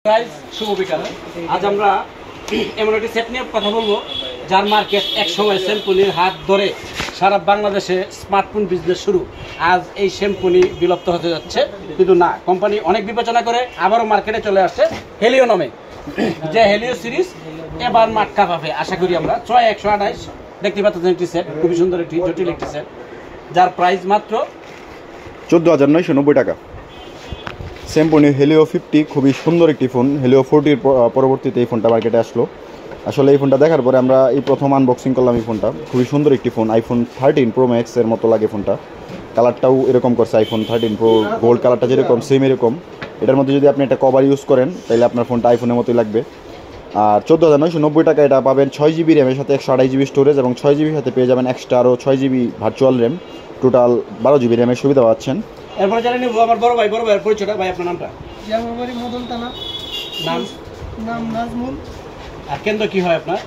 Guys শুভ বিকাল। আজ আমরা এমন একটি সেট নিয়ে কথা বলবো যার মার্কেট এক সময় শ্যাম্পুনির হাত ধরে সারা বাংলাদেশে স্মার্টফোন বিজনেস শুরু। আজ এই শ্যাম্পুনি বিলুপ্ত হতে যাচ্ছে, কিন্তু না, কোম্পানি অনেক বিবেচনা করে আবারও মার্কেটে চলে আসছে হেলিও নামে। যে হেলিও সিরিজ এবার মাটকা পাবে আশা করি আমরা। 128 দেখতে পাচ্ছেন একটি সেট, খুবই সুন্দর একটি জটিল একটি সেট, যার প্রাইস মাত্র 14,990 টাকা। স্যামসং হেলিও 50 খুবই সুন্দর একটি ফোন। হেলিও 40 পরবর্তীতে এই ফোনটা মার্কেটে আসলো। আসলে এই ফোনটা দেখার পরে আমরা এই প্রথম আনবক্সিং করলাম এই ফোনটা। খুবই সুন্দর একটি ফোন, আইফোন 13 প্রো ম্যাক্সের মতো লাগে ফোনটা। কালারটাও এরকম করছে, আইফোন 13 প্রো গোল্ড কালারটা যেরকম সেম এরকম। এটার মধ্যে যদি আপনি একটা কভার ইউজ করেন তাহলে আপনার ফোনটা আইফোনের মতোই লাগবে। আর 14,990 টাকা এটা পাবেন 6 জিবি র্যামের সাথে 128 জিবি স্টোরেজ, এবং 6 জিবির সাথে পেয়ে যাবেন এক্সট্রা আরও 6 GB virtual RAM. Total 12 GB র্যামের সুবিধা পাচ্ছেন। এরপরে জানেন আমার বড় ভাইয়ের পরিচয়টা। ভাই আপনার নামটা? জামাবাড়ি মদন থানা। নাম নাজমুল। আর কেন্দ্র কি হয় আপনার?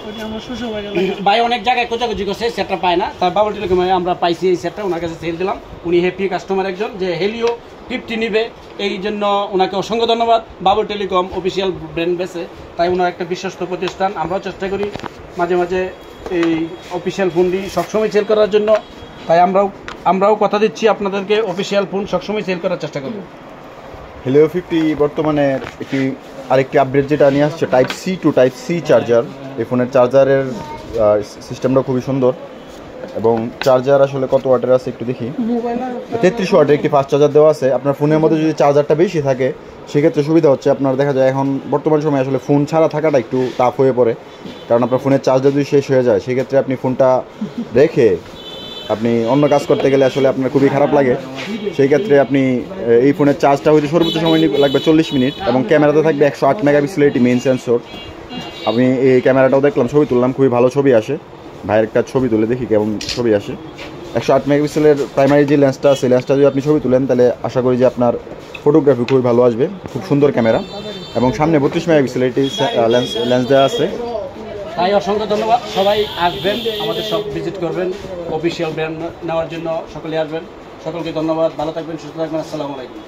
ওইটা আমার শ্বশুর বাড়ি। ভাই অনেক জায়গায় খোঁজাখুঁজি করছে, সেটটা পায় না। তার বাবুল টেলিকমে আমরা পাইছি এই সেটটা, ওনার কাছে সেল দিলাম। উনি হ্যাপি কাস্টমার একজন, যে হেলিও 50 নিবে, এই জন্য ওনাকে অসংখ্য ধন্যবাদ। বাবুল টেলিকম অফিসিয়াল ব্র্যান্ড বেসে, তাই ওনার একটা বিশ্বস্ত প্রতিষ্ঠান। আমরাও চেষ্টা করি মাঝে মাঝে এই অফিসিয়াল ফোনটি সবসময় সেল করার জন্য, তাই আমরাও কথা দিচ্ছি আপনাদেরকে অফিসিয়াল ফোন সবসময় সেল করার চেষ্টা করব। হেলিও 50 বর্তমানে আরেকটি আপডেট যেটা নিয়ে আসছে type C to type C charger. এই ফোনের চার্জারের সিস্টেমটা খুবই সুন্দর, এবং চার্জার আসলে কত ওয়াটের আছে একটু দেখি। 33 ওয়াটের একটি ফাস্ট চার্জার দেওয়া আছে। আপনার ফোনের মধ্যে যদি চার্জারটা বেশি থাকে সেক্ষেত্রে সুবিধা হচ্ছে, আপনার দেখা যায় এখন বর্তমান সময়ে আসলে ফোন ছাড়া থাকাটা একটু টাফ হয়ে পড়ে, কারণ আপনার ফোনের চার্জার যদি শেষ হয়ে যায় সেক্ষেত্রে আপনি ফোনটা রেখে আপনি অন্য কাজ করতে গেলে আসলে আপনার খুবই খারাপ লাগে। সেই ক্ষেত্রে আপনি এই ফোনের চার্জটা হয়তো সর্বোচ্চ সময় লাগবে 40 মিনিট, এবং ক্যামেরাতে থাকবে 108 মেগাপিক্সেলের একটি মেইন সেন্সর। আমি এই ক্যামেরাটাও দেখলাম, ছবি তুললাম, খুবই ভালো ছবি আসে। ভাইয়ের একটা ছবি তুলে দেখি কেমন ছবি আসে। 108 মেগাপিক্সেলের প্রাইমারি যে লেন্সটা আছে, লেন্সটা যদি আপনি ছবি তুলেন তাহলে আশা করি যে আপনার ফটোগ্রাফি খুবই ভালো আসবে। খুব সুন্দর ক্যামেরা, এবং সামনে 32 মেগাপিক্সেলের একটি লেন্স দেওয়া আছে। তাই অসংখ্য ধন্যবাদ। সবাই আসবেন, আমাদের সব ভিজিট করবেন, অফিসিয়াল ব্র্যান্ড নেওয়ার জন্য সকলে আসবেন। সকলকে ধন্যবাদ। ভালো থাকবেন, সুস্থ থাকবেন। আসসালামু আলাইকুম।